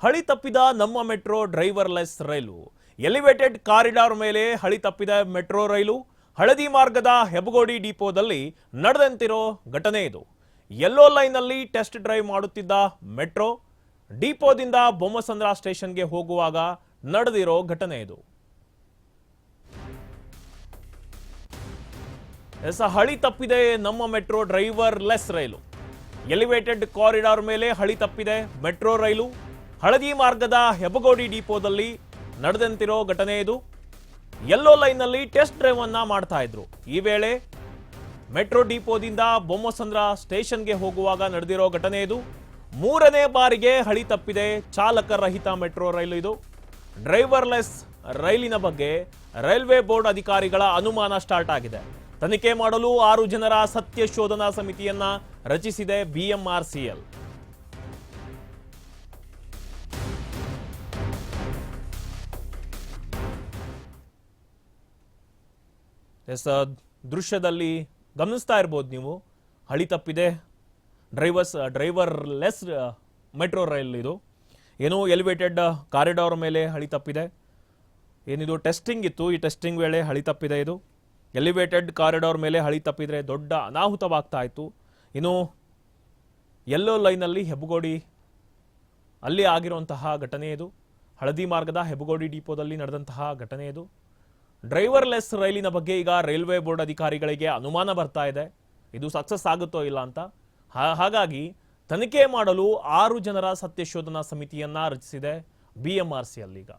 ಹಳಿ ತಪ್ಪಿದ ನಮ್ಮ ಮೆಟ್ರೋ ಡ್ರೈವರ್ಲೆಸ್ ರೈಲು. ಎಲಿವೇಟೆಡ್ ಕಾರಿಡಾರ್ ಮೇಲೆ ಹಳಿ ತಪ್ಪಿದ ಮೆಟ್ರೋ ರೈಲು. ಹಳದಿ ಮಾರ್ಗದ ಹೆಬಗೋಡಿ ಡಿಪೋದಲ್ಲಿ ನಡೆದಂತಿರೋ ಘಟನೆ ಇದು. ಯೆಲ್ಲೋ ಲೈನ್ನಲ್ಲಿ ಟೆಸ್ಟ್ ಡ್ರೈವ್ ಮಾಡುತ್ತಿದ್ದ ಮೆಟ್ರೋ ಡಿಪೋದಿಂದ ಬೊಮ್ಮಸಂದ್ರ ಸ್ಟೇಷನ್ಗೆ ಹೋಗುವಾಗ ನಡೆದಿರೋ ಘಟನೆ ಇದು. ಹಳಿ ತಪ್ಪಿದೆ ನಮ್ಮ ಮೆಟ್ರೋ ಡ್ರೈವರ್ಲೆಸ್ ರೈಲು. ಎಲಿವೇಟೆಡ್ ಕಾರಿಡಾರ್ ಮೇಲೆ ಹಳಿ ತಪ್ಪಿದೆ ಮೆಟ್ರೋ ರೈಲು. ಹಳದಿ ಮಾರ್ಗದ ಹೆಬಗೋಡಿ ಡಿಪೋದಲ್ಲಿ ನಡೆದಂತಿರೋ ಘಟನೆ ಇದು. ಯೆಲ್ಲೋ ಲೈನ್ನಲ್ಲಿ ಟೆಸ್ಟ್ ಡ್ರೈವ್ ಅನ್ನ ಮಾಡ್ತಾ ಇದ್ರು. ಈ ವೇಳೆ ಮೆಟ್ರೋ ಡಿಪೋದಿಂದ ಬೊಮ್ಮಸಂದ್ರ ಸ್ಟೇಷನ್ಗೆ ಹೋಗುವಾಗ ನಡೆದಿರೋ ಘಟನೆ ಇದು. ಮೂರನೇ ಬಾರಿಗೆ ಹಳಿ ತಪ್ಪಿದೆ ಚಾಲಕರಹಿತ ಮೆಟ್ರೋ ರೈಲು ಇದು. ಡ್ರೈವರ್ಲೆಸ್ ರೈಲಿನ ಬಗ್ಗೆ ರೈಲ್ವೆ ಬೋರ್ಡ್ ಅಧಿಕಾರಿಗಳ ಅನುಮಾನ ಸ್ಟಾರ್ಟ್ ಆಗಿದೆ. ತನಿಖೆ ಮಾಡಲು 6 ಜನರ ಸತ್ಯ ಶೋಧನಾ ಸಮಿತಿಯನ್ನ ರಚಿಸಿದೆ ಬಿಎಂಆರ್ಸಿಎಲ್. ದೃಶ್ಯದಲ್ಲಿ ಗಮನಿಸ್ತಾ ಇರ್ಬೋದು ನೀವು, ಹಳಿ ತಪ್ಪಿದೆ ಡ್ರೈವರ್ಲೆಸ್ ಮೆಟ್ರೋ ರೈಲ್ ಇದು. ಏನು ಎಲಿವೇಟೆಡ್ ಕಾರಿಡಾರ್ ಮೇಲೆ ಹಳಿ ತಪ್ಪಿದೆ. ಏನಿದು ಟೆಸ್ಟಿಂಗ್ ಇತ್ತು, ಈ ಟೆಸ್ಟಿಂಗ್ ವೇಳೆ ಹಳಿ ತಪ್ಪಿದೆ ಇದು. ಎಲಿವೇಟೆಡ್ ಕಾರಿಡಾರ್ ಮೇಲೆ ಹಳಿ ತಪ್ಪಿದ್ರೆ ದೊಡ್ಡ ಅನಾಹುತವಾಗ್ತಾ ಇತ್ತು. ಇನ್ನು ಯೆಲ್ಲೋ ಲೈನಲ್ಲಿ ಹೆಬಗೋಡಿ ಅಲ್ಲಿ ಆಗಿರುವಂತಹ ಘಟನೆ ಇದು. ಹಳದಿ ಮಾರ್ಗದ ಹೆಬಗೋಡಿ ಡಿಪೋದಲ್ಲಿ ನಡೆದಂತಹ ಘಟನೆ ಇದು. ಡ್ರೈವರ್ಲೆಸ್ ರೈಲಿನ ಬಗ್ಗೆ ಈಗ ರೈಲ್ವೆ ಬೋರ್ಡ್ ಅಧಿಕಾರಿಗಳಿಗೆ ಅನುಮಾನ ಬರ್ತಾ ಇದೆ, ಇದು ಸಕ್ಸಸ್ ಆಗುತ್ತೋ ಇಲ್ಲ ಅಂತ. ಹಾಗಾಗಿ ತನಿಖೆ ಮಾಡಲು 6 ಜನರ ಸತ್ಯ ಶೋಧನಾ ಸಮಿತಿಯನ್ನ ರಚಿಸಿದೆ ಬಿಎಂಆರ್ಸಿಎಲ್ ಈಗ.